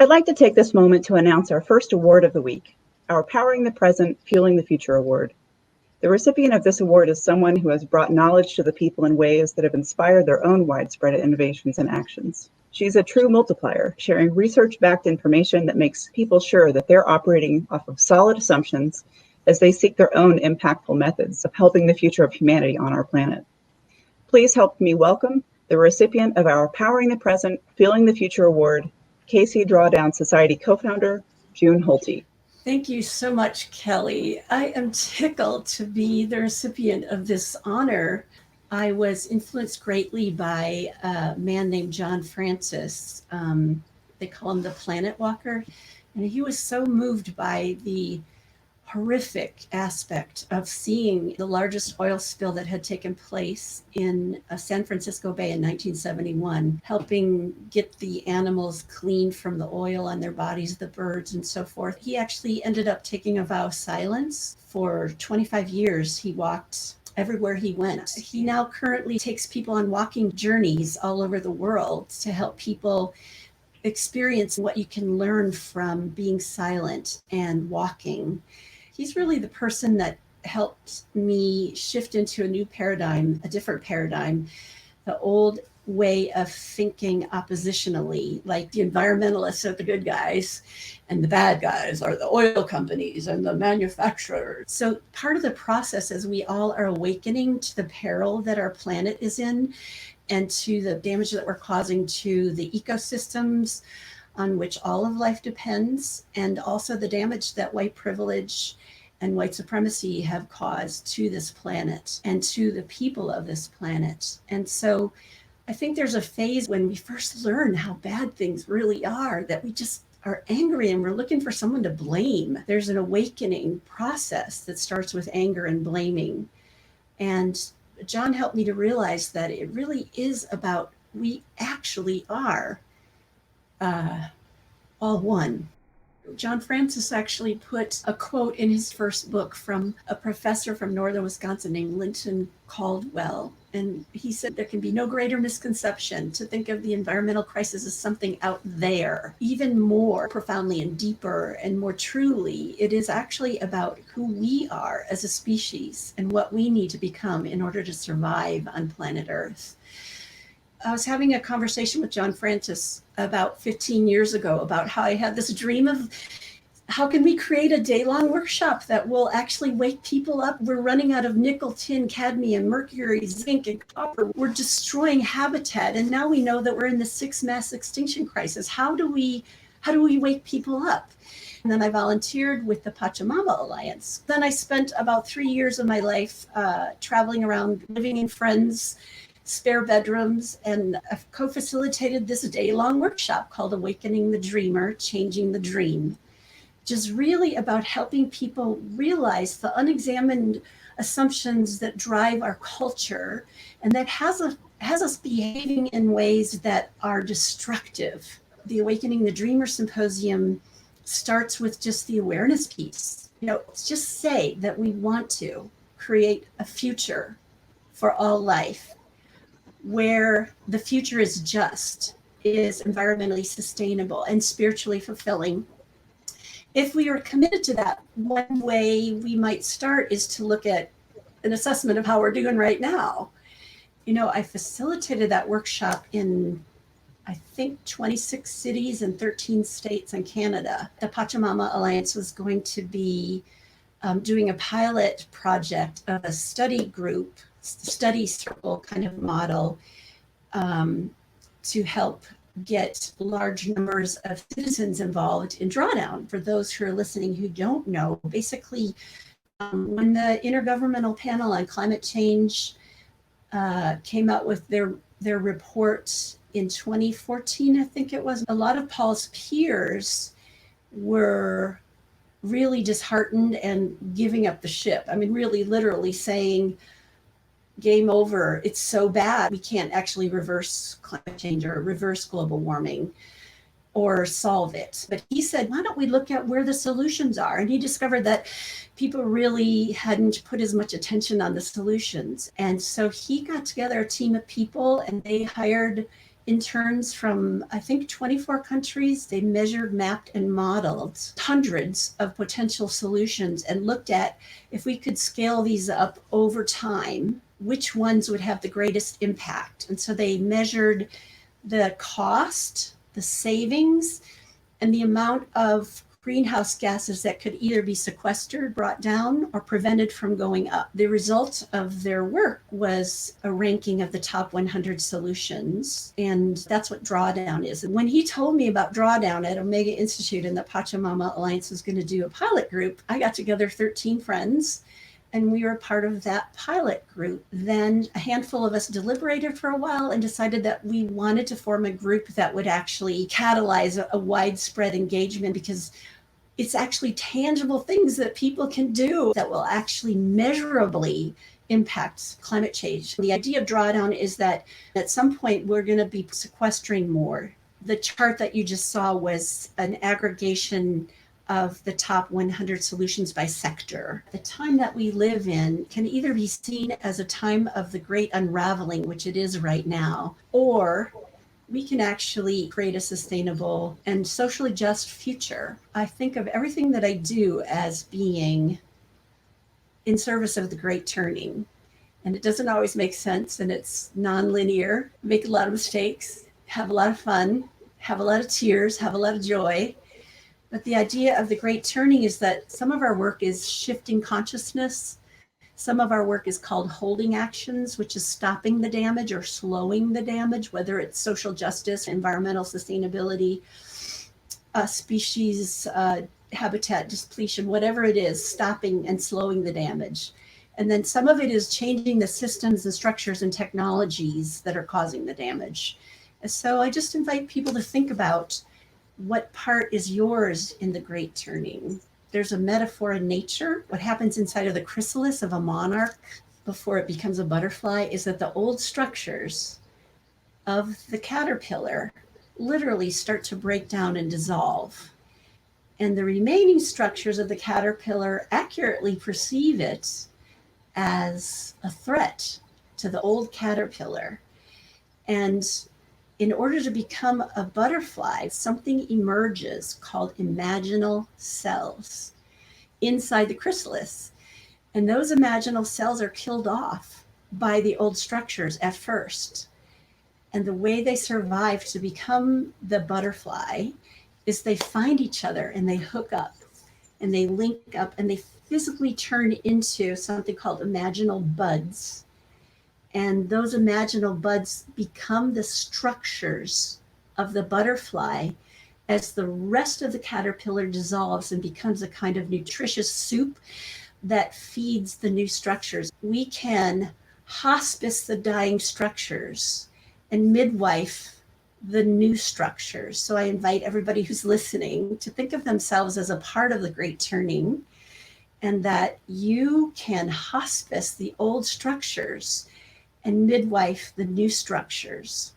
I'd like to take this moment to announce our first award of the week, our Powering the Present, Fueling the Future Award. The recipient of this award is someone who has brought knowledge to the people in ways that have inspired their own widespread innovations and actions. She's a true multiplier, sharing research-backed information that makes people sure that they're operating off of solid assumptions as they seek their own impactful methods of helping the future of humanity on our planet. Please help me welcome the recipient of our Powering the Present, Fueling the Future Award, KC Drawdown Society co-founder, June Holte. Thank you so much, Kelly. I am tickled to be the recipient of this honor. I was influenced greatly by a man named John Francis. They call him the Planet Walker. And he was so moved by the horrific aspect of seeing the largest oil spill that had taken place in San Francisco Bay in 1971, helping get the animals clean from the oil on their bodies, the birds and so forth. He actually ended up taking a vow of silence. For 25 years, he walked everywhere he went. He now currently takes people on walking journeys all over the world to help people experience what you can learn from being silent and walking. He's really the person that helped me shift into a new paradigm, a different paradigm. The old way of thinking oppositionally, like the environmentalists are the good guys and the bad guys are the oil companies and the manufacturers. So part of the process as we all are awakening to the peril that our planet is in and to the damage that we're causing to the ecosystems on which all of life depends, and also the damage that white privilege and white supremacy have caused to this planet and to the people of this planet. And so I think there's a phase when we first learn how bad things really are, that we just are angry and we're looking for someone to blame. There's an awakening process that starts with anger and blaming. And John helped me to realize that it really is about, we actually are all one. John Francis actually put a quote in his first book from a professor from northern Wisconsin named Linton Caldwell. And he said there can be no greater misconception to think of the environmental crisis as something out there. Even more profoundly and deeper and more truly, it is actually about who we are as a species and what we need to become in order to survive on planet Earth. I was having a conversation with John Francis about 15 years ago about how I had this dream of how can we create a day-long workshop that will actually wake people up? We're running out of nickel, tin, cadmium, mercury, zinc, and copper. We're destroying habitat. And now we know that we're in the sixth mass extinction crisis. How do we wake people up? And then I volunteered with the Pachamama Alliance. Then I spent about 3 years of my life traveling around, living in friends' spare bedrooms, and I've co-facilitated this day-long workshop called Awakening the Dreamer, Changing the Dream, which is really about helping people realize the unexamined assumptions that drive our culture and that has us behaving in ways that are destructive. The Awakening the Dreamer Symposium starts with just the awareness piece. Just say that we want to create a future for all life, where the future is just, is environmentally sustainable and spiritually fulfilling. If we are committed to that, one way we might start is to look at an assessment of how we're doing right now. I facilitated that workshop in, I think, 26 cities and 13 states in Canada. The Pachamama Alliance was going to be doing a pilot project of a study group, study circle kind of model to help get large numbers of citizens involved in Drawdown. For those who are listening who don't know, basically when the Intergovernmental Panel on Climate Change came out with their report in 2014, I think it was, a lot of Paul's peers were really disheartened and giving up the ship. I mean, really literally saying, game over, it's so bad, we can't actually reverse climate change or reverse global warming or solve it. But he said, why don't we look at where the solutions are? And he discovered that people really hadn't put as much attention on the solutions. And so he got together a team of people and they hired interns from, I think, 24 countries. They measured, mapped, and modeled hundreds of potential solutions and looked at if we could scale these up over time, which ones would have the greatest impact. And so they measured the cost, the savings, and the amount of greenhouse gases that could either be sequestered, brought down, or prevented from going up. The result of their work was a ranking of the top 100 solutions, and that's what Drawdown is. And when he told me about Drawdown at Omega Institute and the Pachamama Alliance was going to do a pilot group, I got together 13 friends, and we were part of that pilot group. Then a handful of us deliberated for a while and decided that we wanted to form a group that would actually catalyze a widespread engagement, because it's actually tangible things that people can do that will actually measurably impact climate change. The idea of Drawdown is that at some point we're going to be sequestering more. The chart that you just saw was an aggregation of the top 100 solutions by sector. The time that we live in can either be seen as a time of the great unraveling, which it is right now, or we can actually create a sustainable and socially just future. I think of everything that I do as being in service of the great turning. And it doesn't always make sense, and it's nonlinear, make a lot of mistakes, have a lot of fun, have a lot of tears, have a lot of joy. But the idea of the great turning is that some of our work is shifting consciousness. Some of our work is called holding actions, which is stopping the damage or slowing the damage, whether it's social justice, environmental sustainability, species, habitat depletion, whatever it is, stopping and slowing the damage. And then some of it is changing the systems and structures and technologies that are causing the damage. And so I just invite people to think about what part is yours in the great turning. There's a metaphor in nature. What happens inside of the chrysalis of a monarch before it becomes a butterfly is that the old structures of the caterpillar literally start to break down and dissolve. And the remaining structures of the caterpillar accurately perceive it as a threat to the old caterpillar. And in order to become a butterfly, something emerges called imaginal cells inside the chrysalis. And those imaginal cells are killed off by the old structures at first. And the way they survive to become the butterfly is they find each other and they hook up and they link up and they physically turn into something called imaginal buds. And those imaginal buds become the structures of the butterfly as the rest of the caterpillar dissolves and becomes a kind of nutritious soup that feeds the new structures. We can hospice the dying structures and midwife the new structures. So I invite everybody who's listening to think of themselves as a part of the great turning, and that you can hospice the old structures and midwife the new structures.